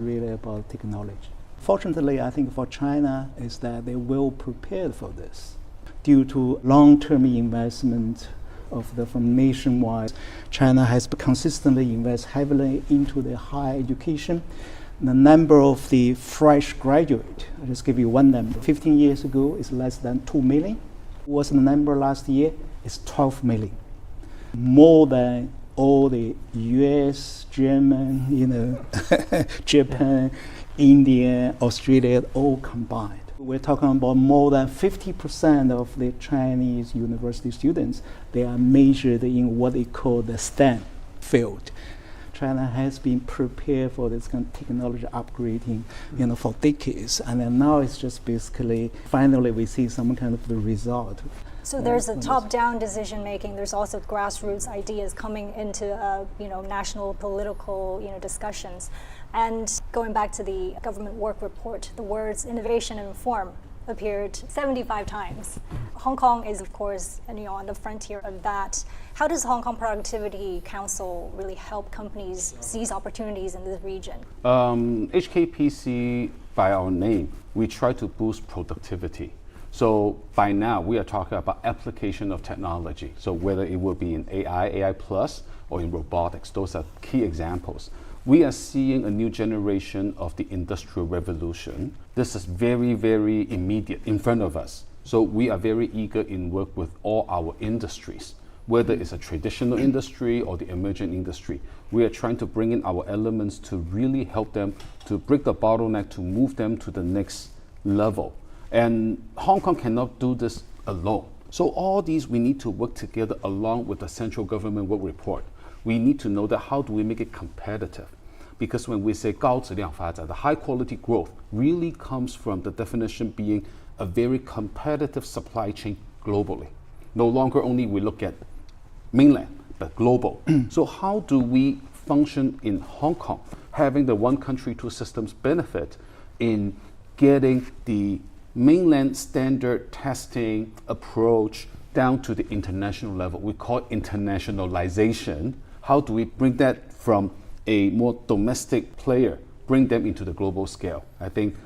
really about technology. Fortunately, I think for China is that they will prepare for this due to long-term investment from nationwide. China has consistently invested heavily into the higher education. The number of the fresh graduate, I'll just give you one number. 15 years ago, it's less than 2 million. What's the number last year? It's 12 million. More than all the US, German, Japan, India, Australia, all combined. We're talking about more than 50% of the Chinese university students, they are majored in what they call the STEM field. China has been prepared for this kind of technology upgrading, for decades, and then now it's just basically, finally we see some kind of the result. So there's a top-down decision making. There's also grassroots ideas coming into national political discussions. And going back to the government work report, the words innovation and reform appeared 75 times. Hong Kong is, of course, on the frontier of that. How does Hong Kong Productivity Council really help companies seize opportunities in this region? HKPC, by our name, we try to boost productivity. So by now, we are talking about application of technology. So whether it will be in AI plus, or in robotics, those are key examples. We are seeing a new generation of the industrial revolution. This is very, very immediate in front of us. So we are very eager in work with all our industries, whether it's a traditional industry or the emerging industry. We are trying to bring in our elements to really help them to break the bottleneck, to move them to the next level. And Hong Kong cannot do this alone. So all these, we need to work together along with the central government work report. We need to know that how do we make it competitive? Because when we say 高质量发展, the high quality growth really comes from the definition being a very competitive supply chain globally. No longer only we look at mainland, but global. So how do we function in Hong Kong, having the one country, two systems benefit in getting the mainland standard testing approach down to the international level? We call it internationalization. How do we bring that from a more domestic player, bring them into the global scale? I think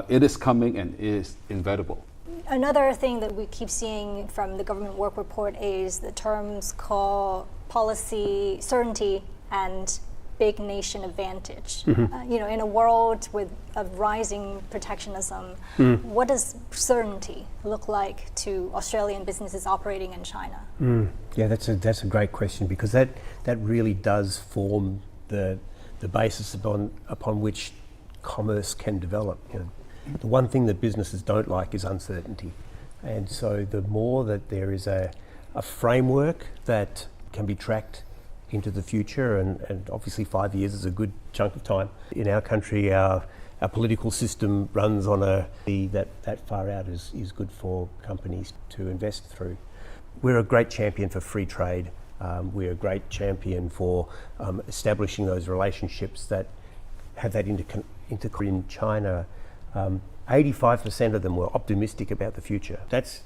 it is coming and it is inevitable. Another thing that we keep seeing from the government work report is the terms called policy certainty and big nation advantage. In a world of rising protectionism, what does certainty look like to Australian businesses operating in China? Yeah, that's a great question, because that really does form the basis upon which commerce can develop. The one thing that businesses don't like is uncertainty, and so the more that there is a framework that can be tracked into the future, and obviously 5 years is a good chunk of time. In our country, our political system runs on that far out is good for companies to invest through. We're a great champion for free trade. We're a great champion for establishing those relationships that have that in China. 85% of them were optimistic about the future. That's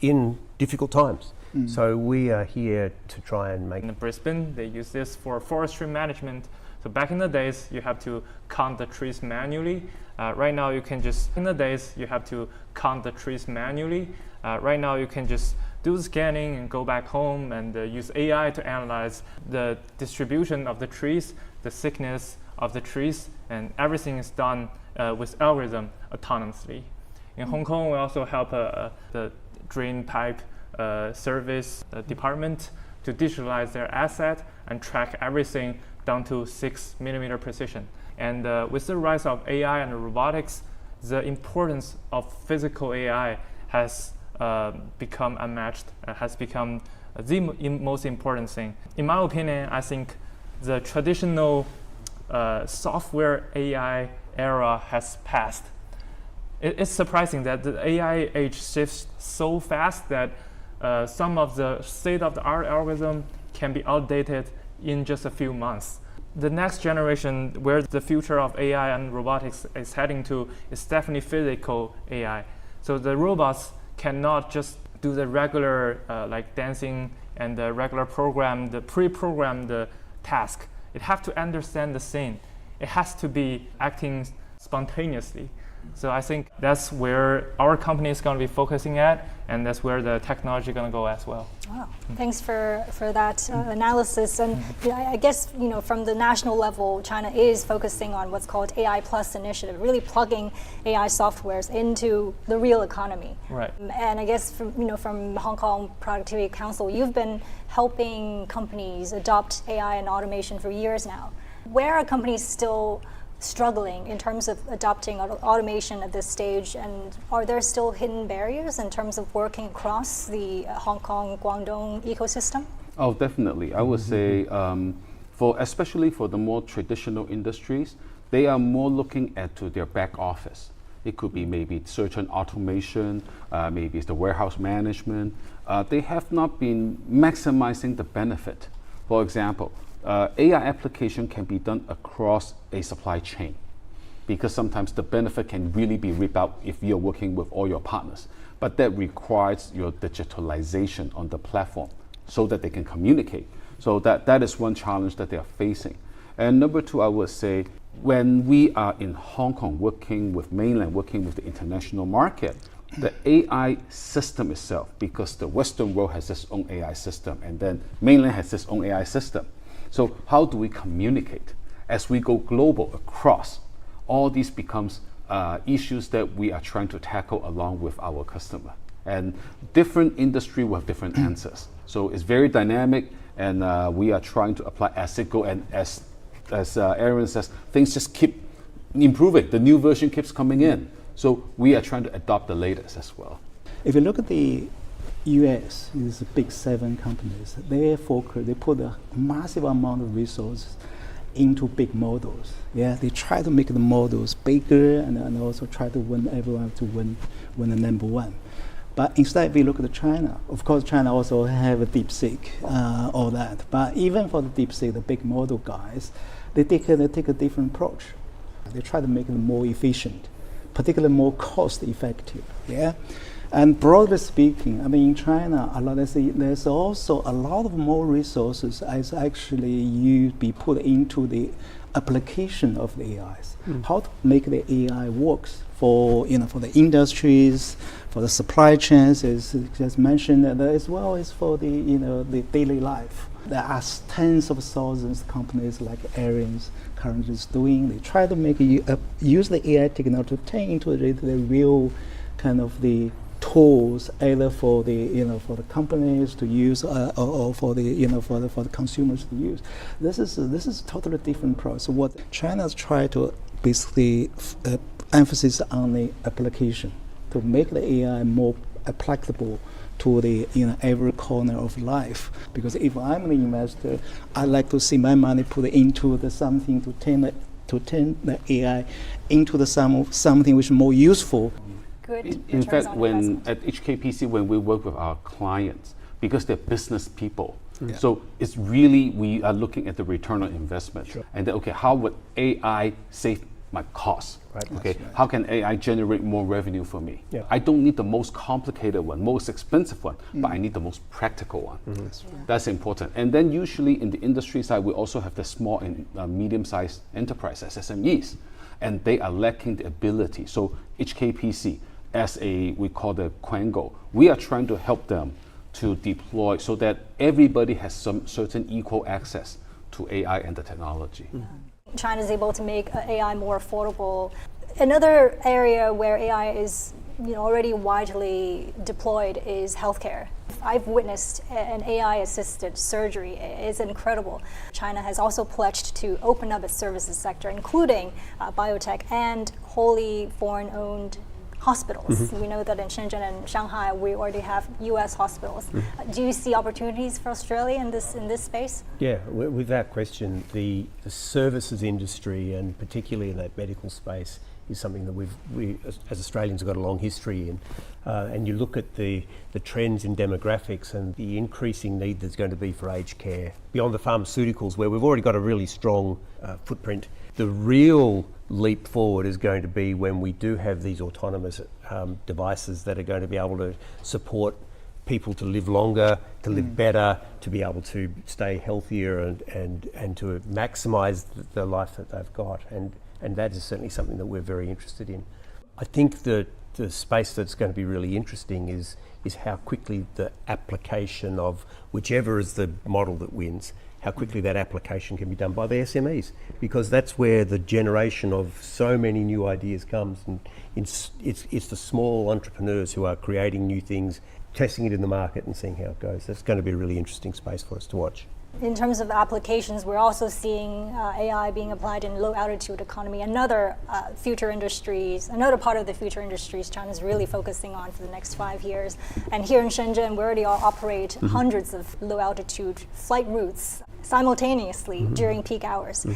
in difficult times. So we are here to try and make... In Brisbane, they use this for forestry management. So back in the days, you have to count the trees manually. Right now, you can just... In the days, you have to count the trees manually. Right now, you can just do the scanning and go back home and use AI to analyze the distribution of the trees, the thickness of the trees, and everything is done with algorithm autonomously. In Hong Kong, we also help the drain pipe service department to digitalize their asset and track everything down to 6mm precision. And with the rise of AI and robotics, the importance of physical AI has become unmatched, has become the most important thing. In my opinion, I think the traditional software AI era has passed. It's surprising that the AI age shifts so fast that some of the state-of-the-art algorithm can be outdated in just a few months. The next generation, where the future of AI and robotics is heading to, is definitely physical AI. So the robots cannot just do the regular like dancing and the regular program, the pre-programmed task. It have to understand the scene. it has to be acting spontaneously. So I think that's where our company is going to be focusing at, and that's where the technology is going to go as well. Wow, thanks for that analysis. And I guess from the national level, China is focusing on what's called AI Plus initiative, really plugging AI softwares into the real economy. Right. And I guess from Hong Kong Productivity Council, you've been helping companies adopt AI and automation for years now. Where are companies still struggling in terms of adopting automation at this stage, and are there still hidden barriers in terms of working across the Hong Kong, Guangdong ecosystem? Oh, definitely. I would say, especially for the more traditional industries, they are more looking at to their back office. It could be maybe search and automation, maybe it's the warehouse management. They have not been maximizing the benefit. For example, AI application can be done across a supply chain, because sometimes the benefit can really be ripped out if you're working with all your partners. But that requires your digitalization on the platform so that they can communicate. So that is one challenge that they are facing. And number two, I would say, when we are in Hong Kong working with mainland, working with the international market, the AI system itself, because the Western world has its own AI system and then mainland has its own AI system. So how do we communicate? As we go global across, all these becomes issues that we are trying to tackle along with our customer. And different industry will have different answers. So it's very dynamic, and we are trying to apply as it go. And as Aaron says, things just keep improving. The new version keeps coming in. So we are trying to adopt the latest as well. If you look at the US, these big 7 companies, they put a massive amount of resources into big models. Yeah, they try to make the models bigger and also try to win everyone to win the number one. But instead, if we look at China, of course, China also have a DeepSeek, all that. But even for the DeepSeek, the big model guys, they take a different approach. They try to make it more efficient, particularly more cost effective. Yeah. And broadly speaking, I mean, in China, there's also a lot of more resources as actually be put into the application of the AIs. How to make the AI works for the industries, for the supply chains, as just mentioned, as well as for the daily life. There are tens of thousands of companies like Aaron's currently is doing. They try to use the AI technology to turn into the real kind of the tools, either for the companies to use or for the consumers to use. This is a totally different process. What China's trying to basically emphasis on the application to make the AI more applicable to the every corner of life. Because if I'm an investor, I like to see my money put into something to turn the AI into something which is more useful. Good. In fact, at HKPC, when we work with our clients, because they're business people, so it's really, we are looking at the return on investment. Sure. And then, okay, how would AI save my costs? Right. Okay, how can AI generate more revenue for me? Yeah. I don't need the most complicated one, most expensive one, but I need the most practical one. That's important. And then usually in the industry side, we also have the small and medium-sized enterprises, SMEs, and they are lacking the ability. So HKPC, we call the Quango, we are trying to help them to deploy so that everybody has some certain equal access to AI and the technology. China is able to make AI more affordable. Another area where AI is already widely deployed is healthcare. I've witnessed an AI-assisted surgery. It's incredible. China has also pledged to open up its services sector, including biotech and wholly foreign-owned hospitals. We know that in Shenzhen and Shanghai, we already have U.S. hospitals. Do you see opportunities for Australia in this space? Yeah, without question, the services industry, and particularly in that medical space, is something that we as Australians have got a long history in. And you look at the trends in demographics and the increasing need there's going to be for aged care beyond the pharmaceuticals, where we've already got a really strong footprint. The real leap forward is going to be when we do have these autonomous devices that are going to be able to support people to live longer, to live better, to be able to stay healthier and to maximise the life that they've got. And that is certainly something that we're very interested in. I think that the space that's going to be really interesting is how quickly the application of whichever is the model that wins, how quickly that application can be done by the SMEs, because that's where the generation of so many new ideas comes, and it's the small entrepreneurs who are creating new things, testing it in the market and seeing how it goes. That's going to be a really interesting space for us to watch. In terms of applications, we're also seeing AI being applied in low altitude economy. Another part of the future industries China's really focusing on for the next 5 years. And here in Shenzhen, we already operate hundreds of low altitude flight routes simultaneously during peak hours.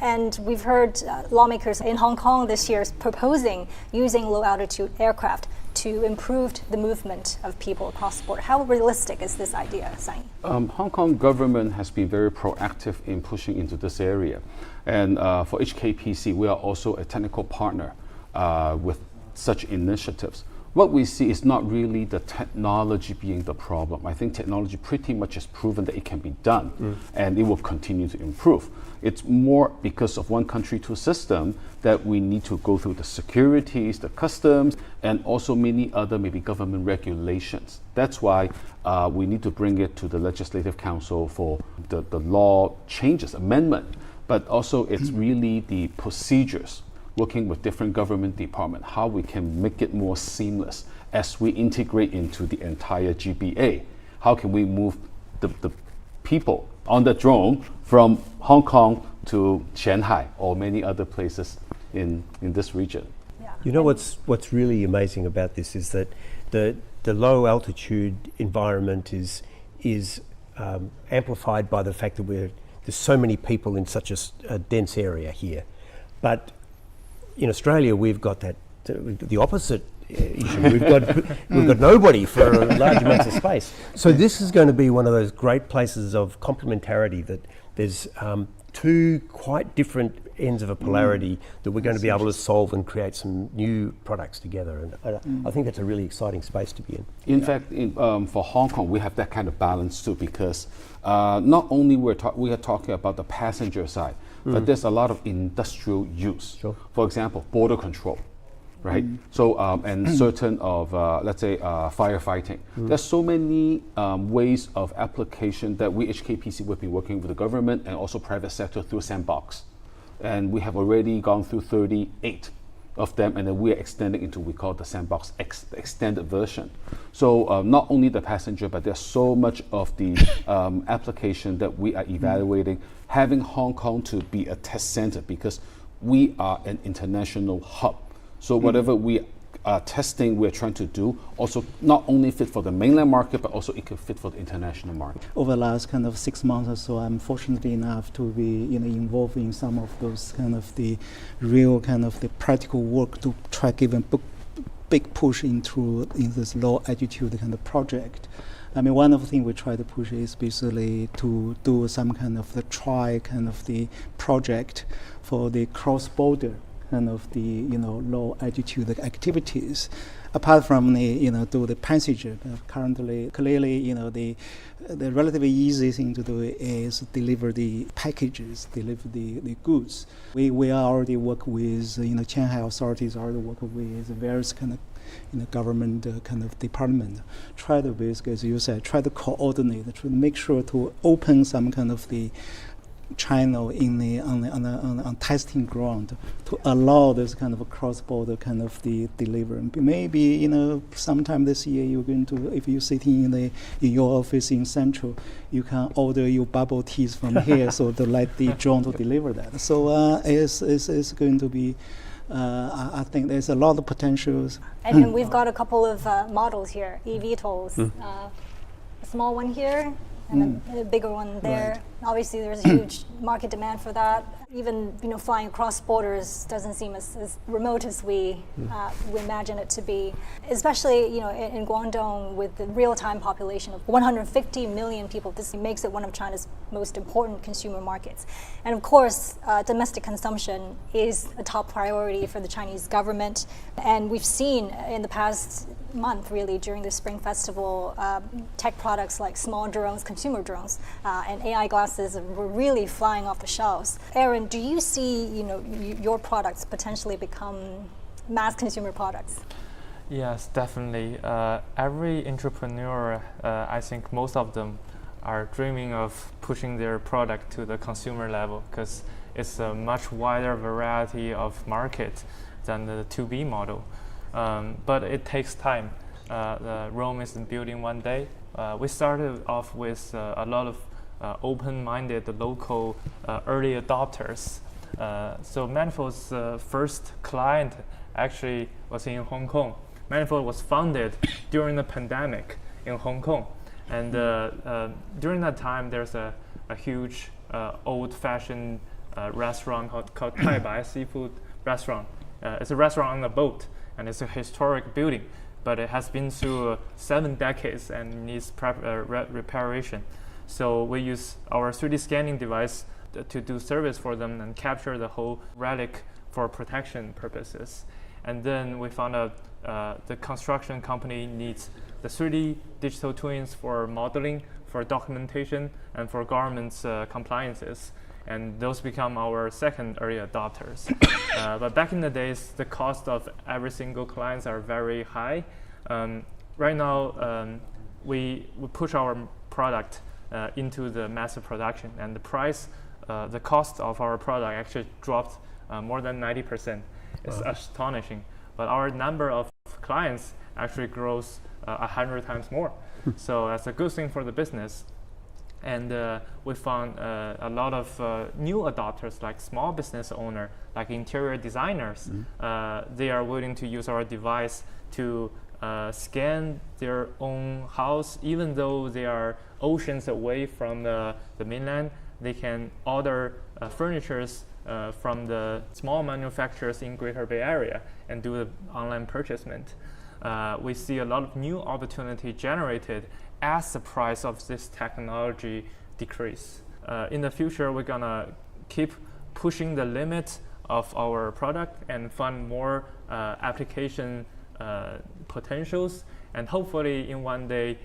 And we've heard lawmakers in Hong Kong this year proposing using low altitude aircraft to improve the movement of people across the border. How realistic is this idea, Sunny? Hong Kong government has been very proactive in pushing into this area. And for HKPC, we are also a technical partner with such initiatives. What we see is not really the technology being the problem. I think technology pretty much has proven that it can be done, and it will continue to improve. It's more because of one country, two system that we need to go through the securities, the customs, and also many other maybe government regulations. That's why we need to bring it to the Legislative Council for the law changes, amendment. But also it's really the procedures, working with different government departments, how we can make it more seamless as we integrate into the entire GBA. How can we move the people on the drone from Hong Kong to Qianhai or many other places in this region? Yeah. You know what's really amazing about this is that the low altitude environment is amplified by the fact that there's so many people in such a dense area here. But in Australia, we've got the opposite issue. We've got nobody for large amounts of space. So this is going to be one of those great places of complementarity, that there's two quite different ends of a polarity that we're going to be able to solve and create some new products together. And I think that's a really exciting space to be in. In fact, for Hong Kong, we have that kind of balance too, because not only we are talking about the passenger side, but there's a lot of industrial use. Sure. For example, border control, right? So, and certain of, let's say, firefighting. There's so many ways of application that we HKPC will be working with the government and also private sector through Sandbox. And we have already gone through 38 of them, and then we are extending into we call the Sandbox X, the extended version. So not only the passenger, but there's so much of the application that we are evaluating, having Hong Kong to be a test center, because we are an international hub. So whatever we are testing, we're trying to do, also not only fit for the mainland market, but also it could fit for the international market. Over the last kind of 6 months or so, I'm fortunate enough to be involved in some of those kind of the real kind of the practical work to try give a big push in this low altitude kind of project. I mean, one of the things we try to push is basically to do some kind of the project for the cross-border kind of the low altitude activities. Apart from do the passenger, currently clearly the relatively easy thing to do is deliver the packages, deliver the goods. We are already work with Qianhai authorities, already work with various kind of government kind of department. Try to basically, as you said, try to coordinate, try to make sure to open some kind of the channel on testing ground to allow this kind of a cross-border kind of the delivery. Maybe sometime this year you're going to, if you're sitting in your office in Central, you can order your bubble teas from here, so to let the drone to deliver that. So it's going to be. I think there's a lot of potentials. And we've got a couple of models here, eVTOLs. A small one here and a bigger one there. Right. Obviously, there's a huge market demand for that. Even flying across borders doesn't seem as remote as we imagine it to be. Especially in Guangdong, with the real-time population of 150 million people, this makes it one of China's most important consumer markets. And of course, domestic consumption is a top priority for the Chinese government. And we've seen in the past month, really, during the Spring Festival, tech products like small drones, consumer drones, and AI glasses were really flying off the shelves. Aaron, do you see, your products potentially become mass consumer products? Yes, definitely. Every entrepreneur, I think most of them are dreaming of pushing their product to the consumer level, because it's a much wider variety of market than the 2B model. But it takes time. Rome isn't built in one day. We started off with a lot of open-minded local early adopters. So Manifold's first client actually was in Hong Kong. Manifold was founded during the pandemic in Hong Kong. And during that time, there's a huge old-fashioned restaurant called Thai Bai seafood restaurant. It's a restaurant on a boat, and it's a historic building, but it has been through 7 decades and needs reparation. So we use our 3D scanning device to do service for them and capture the whole relic for protection purposes. And then we found out the construction company needs the 3D digital twins for modeling, for documentation, and for government's compliances. And those become our second early adopters. But back in the days, the cost of every single clients are very high. Right now, we push our product into the massive production, and the price, the cost of our product actually dropped more than 90%. It's astonishing. But our number of clients actually grows 100 times more. So that's a good thing for the business. And we found a lot of new adopters, like small business owner, like interior designers. They are willing to use our device to scan their own house, even though they are oceans away from the mainland. They can order furnitures from the small manufacturers in Greater Bay Area and do the online purchasement. We see a lot of new opportunity generated as the price of this technology decrease. In the future, we're gonna keep pushing the limit of our product and find more application potentials, and hopefully in one day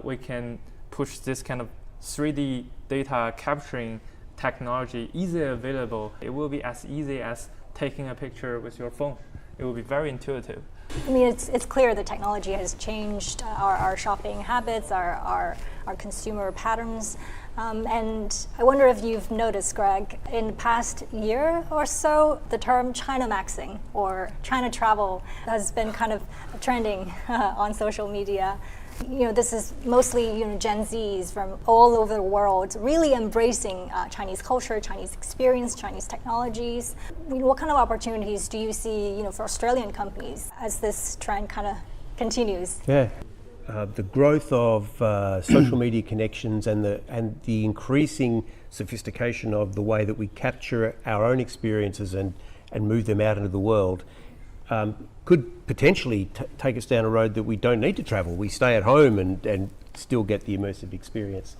we can push this kind of 3D data capturing technology easily available. It will be as easy as taking a picture with your phone. It will be very intuitive. I mean, it's clear the technology has changed our shopping habits, our consumer patterns. And I wonder if you've noticed, Greg, in the past year or so, the term China maxing or China travel has been kind of trending on social media. This is mostly Gen Zs from all over the world really embracing Chinese culture, Chinese experience, Chinese technologies. What kind of opportunities do you see for Australian companies as this trend kind of continues? Yeah. The growth of social media connections and the increasing sophistication of the way that we capture our own experiences and move them out into the world could potentially take us down a road that we don't need to travel. We stay at home and still get the immersive experience.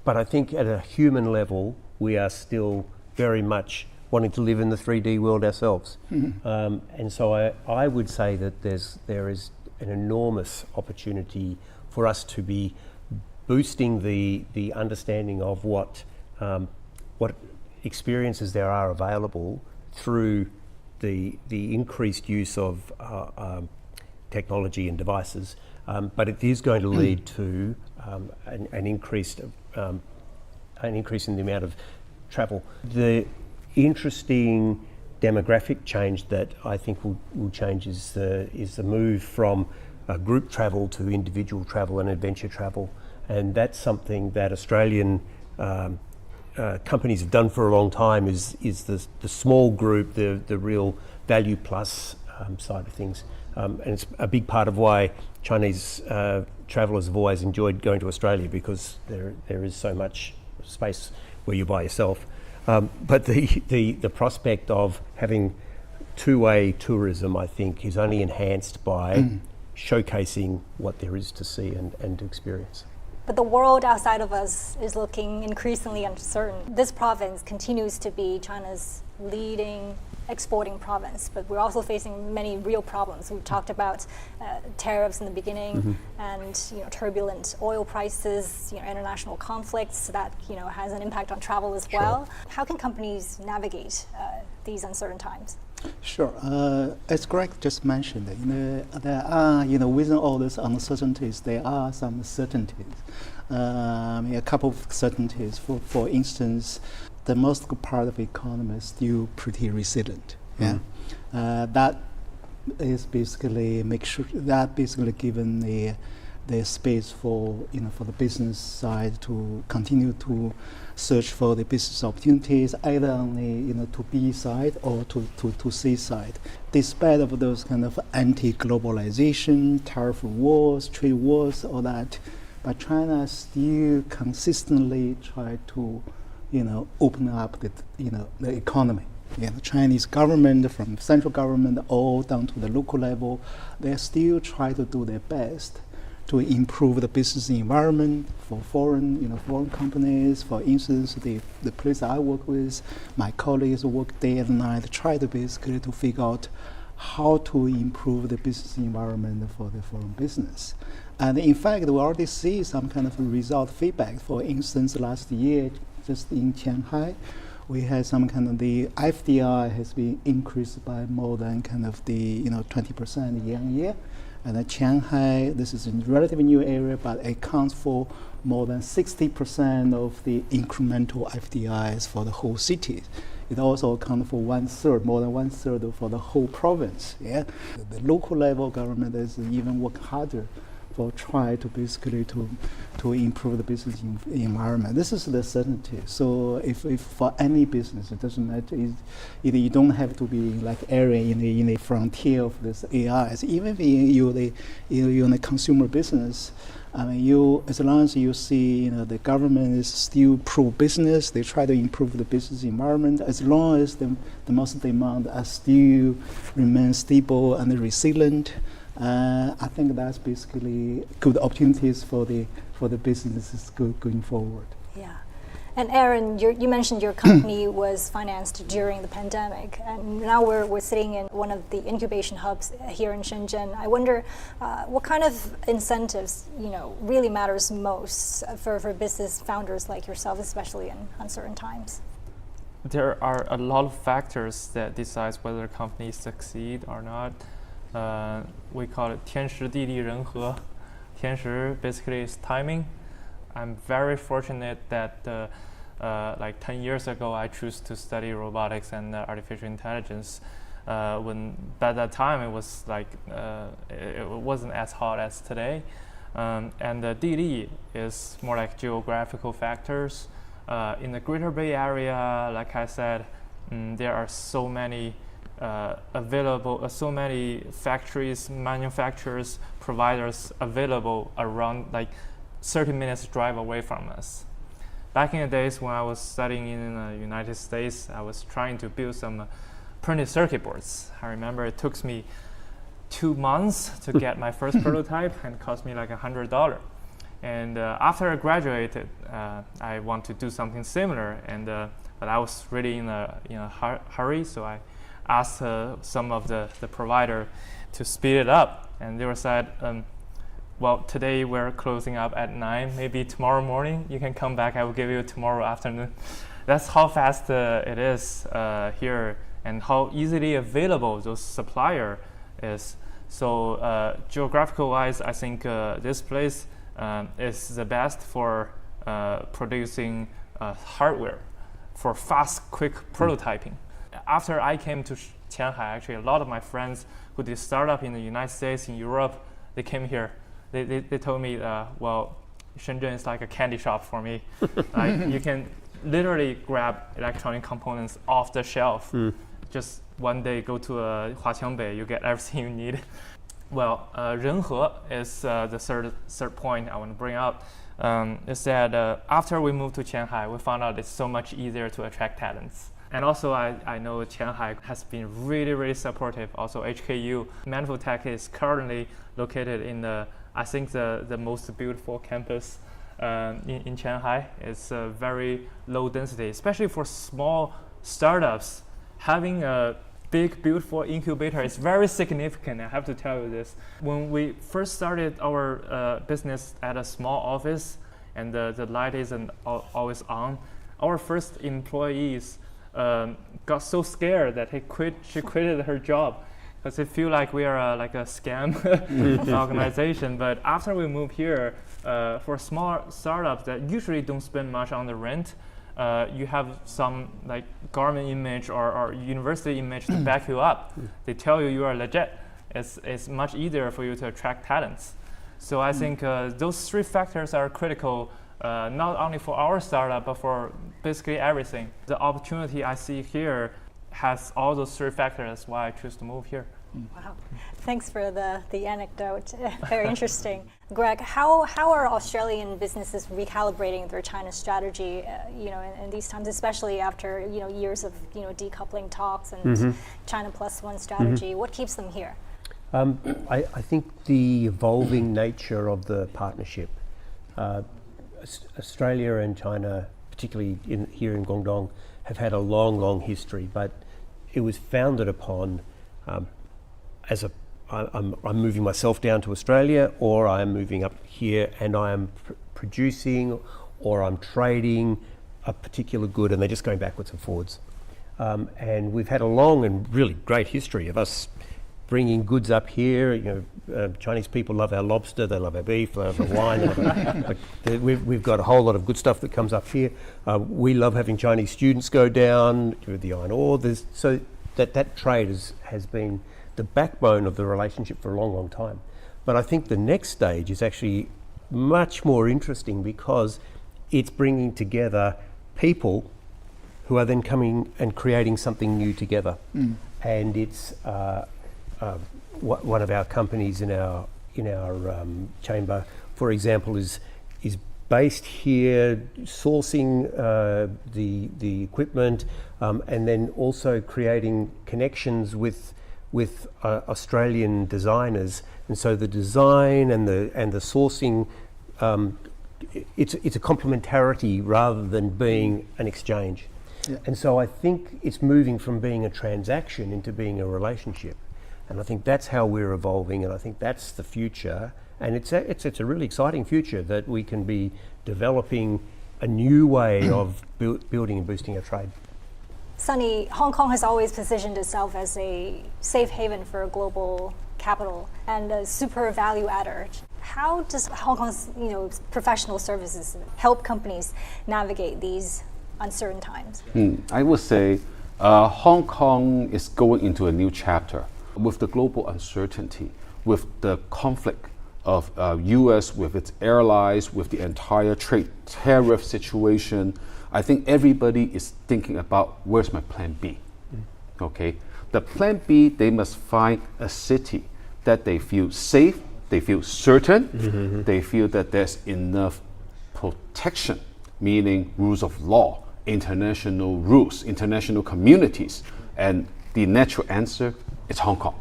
But I think at a human level, we are still very much wanting to live in the 3D world ourselves. And so I would say that there is an enormous opportunity for us to be boosting the understanding of what experiences there are available through the increased use of technology and devices, but it is going to lead to an increase in the amount of travel. The interesting demographic change that I think will change is the move from group travel to individual travel and adventure travel, and that's something that Australian companies have done for a long time. Is the small group, the real value plus side of things, and it's a big part of why Chinese travellers have always enjoyed going to Australia, because there is so much space where you're by yourself. But the prospect of having two-way tourism, I think, is only enhanced by showcasing what there is to see and to experience. But the world outside of us is looking increasingly uncertain. This province continues to be China's leading exporting province, but we're also facing many real problems. We talked about tariffs in the beginning, and turbulent oil prices, international conflicts that has an impact on travel as well. How can companies navigate these uncertain times? Sure. As Greg just mentioned, there are, within all these uncertainties, there are some certainties. A couple of certainties. For instance, the most part of the economy is still pretty resilient. Yeah, that is basically given the space for for the business side to continue to search for the business opportunities, either on the to B side or to C side. Despite of those kind of anti-globalization, tariff wars, trade wars, all that, but China still consistently try to open up the economy. The Chinese government, from central government all down to the local level, they still try to do their best to improve the business environment for foreign companies. For instance, the place I work with, my colleagues work day and night, try to basically to figure out how to improve the business environment for the foreign business. And in fact, we already see some kind of result feedback. For instance, last year, just in Qianhai, we had some kind of the FDI has been increased by more than kind of the 20% year on year. And Qianhai, this is a relatively new area, but it accounts for more than 60% of the incremental FDIs for the whole city. It also accounts for more than one third for the whole province. Yeah, the local level government is even work harder for try to basically to improve the business environment. This is the certainty. So if for any business, it doesn't matter. Either you don't have to be like area in the frontier of this AI. Even if you're in a consumer business, I mean, as long as you see the government is still pro-business, they try to improve the business environment. As long as the most demand are still remain stable and resilient. I think that's basically good opportunities for the businesses going forward. Yeah, and Aaron, you mentioned your company was financed during the pandemic, and now we're sitting in one of the incubation hubs here in Shenzhen. I wonder what kind of incentives really matters most for business founders like yourself, especially in uncertain times. There are a lot of factors that decide whether a company succeed or not. We call it 天时地利人和. 天时 basically is timing. I'm very fortunate that like 10 years ago I chose to study robotics and artificial intelligence. When by that time it was like it wasn't as hot as today. And the 地利 is more like geographical factors. In the Greater Bay Area, like I said, there are so many so many factories, manufacturers, providers available around like 30 minutes drive away from us. Back in the days when I was studying in the United States, I was trying to build some printed circuit boards. I remember it took me 2 months to get my first prototype and cost me like $100. And after I graduated, I want to do something similar, and but I was really in a hurry, so I asked some of the provider to speed it up, and they were said, well, today we're closing up at 9, maybe tomorrow morning you can come back, I will give you tomorrow afternoon. That's how fast it is here, and how easily available those supplier is. So geographical wise, I think this place is the best for producing hardware for fast, quick prototyping. After I came to Qianhai, actually a lot of my friends who did startup in the United States, in Europe, they came here. They told me, well, Shenzhen is like a candy shop for me. You can literally grab electronic components off the shelf. Just one day go to Huaqiangbei, you get everything you need. Well, 人和 is the third point I want to bring up. Is that after we moved to Qianhai, we found out it's so much easier to attract talents. And also, I know Qianhai has been really, really supportive. Also, HKU, Manufotech is currently located in I think the most beautiful campus in Qianhai. It's very low density, especially for small startups. Having a big, beautiful incubator is very significant. I have to tell you this. When we first started our business at a small office, and the light isn't always on, our first employees got so scared that she quitted her job because they feel like we are like a scam organization. But after we moved here, for small startups that usually don't spend much on the rent, you have some like government image or university image to back you up. They tell you are legit. It's much easier for you to attract talents. So I think those three factors are critical, not only for our startup, but for basically everything. The opportunity I see here has all those three factors. That's why I choose to move here. Wow, thanks for the anecdote. Very interesting. Greg, how are Australian businesses recalibrating their China strategy? In these times, especially after years of decoupling talks and China Plus One strategy. What keeps them here? I think the evolving nature of the partnership. Australia and China, particularly here in Guangdong, have had a long history, but it was founded upon I'm moving myself down to Australia, or I'm moving up here and I am producing or I'm trading a particular good, and they're just going backwards and forwards. And we've had a long and really great history of us bringing goods up here. Chinese people love our lobster, they love our beef, they love our wine. We've got a whole lot of good stuff that comes up here. We love having Chinese students go down to the iron ore. So that trade has been the backbone of the relationship for a long time. But I think the next stage is actually much more interesting because it's bringing together people who are then coming and creating something new together. And it's one of our companies in our chamber, for example, is based here, sourcing the equipment, and then also creating connections with Australian designers. And so the design and the sourcing, it's a complementarity rather than being an exchange. Yeah. And so I think it's moving from being a transaction into being a relationship. And I think that's how we're evolving, and I think that's the future. And it's a really exciting future that we can be developing a new way of building and boosting our trade. Sunny, Hong Kong has always positioned itself as a safe haven for global capital and a super value adder. How does Hong Kong's professional services help companies navigate these uncertain times? I would say Hong Kong is going into a new chapter with the global uncertainty, with the conflict of U.S. with its allies, with the entire trade tariff situation. I think everybody is thinking about where's my plan B. Okay, the plan B, they must find a city that they feel safe, they feel certain, they feel that there's enough protection, meaning rules of law, international rules, international communities, and the natural answer is Hong Kong.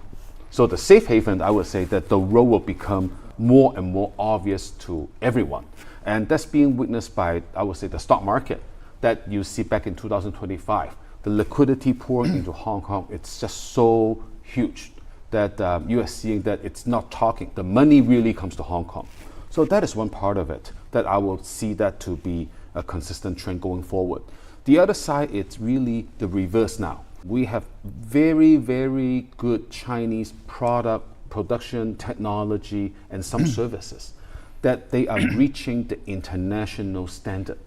So the safe haven, I would say that the role will become more and more obvious to everyone. And that's being witnessed by, I would say, the stock market that you see back in 2025. The liquidity pouring into Hong Kong, it's just so huge that you are seeing that it's not talking. The money really comes to Hong Kong. So that is one part of it that I will see that to be a consistent trend going forward. The other side, it's really the reverse now. We have very, very good Chinese production, technology, and some services that they are reaching the international standard,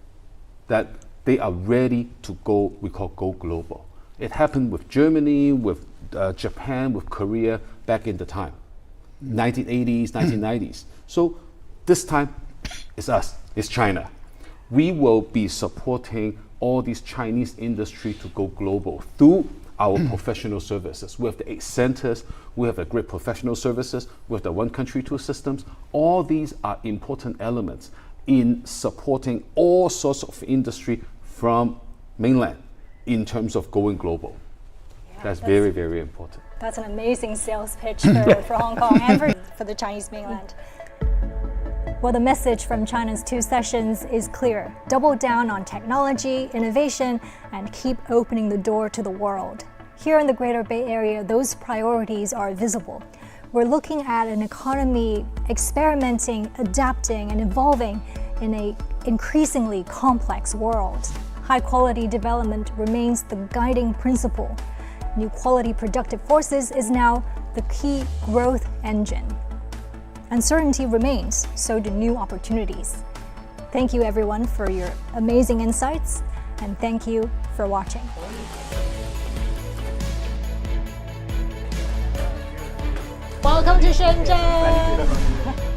that they are ready to go, we call go global. It happened with Germany, with Japan, with Korea back in the time, 1980s, 1990s. So this time, it's us, it's China. We will be supporting all these Chinese industry to go global through our professional services. We have the 8 centers, we have a great professional services, we have the one country, two systems. All these are important elements in supporting all sorts of industry from mainland in terms of going global. Yeah, that's very, very important. That's an amazing sales pitch for Hong Kong and for the Chinese mainland. Well, the message from China's 2 sessions is clear. Double down on technology, innovation, and keep opening the door to the world. Here in the Greater Bay Area, those priorities are visible. We're looking at an economy experimenting, adapting, and evolving in an increasingly complex world. High-quality development remains the guiding principle. New quality productive forces is now the key growth engine. Uncertainty remains, so do new opportunities. Thank you everyone for your amazing insights, and thank you for watching. Welcome to Shenzhen!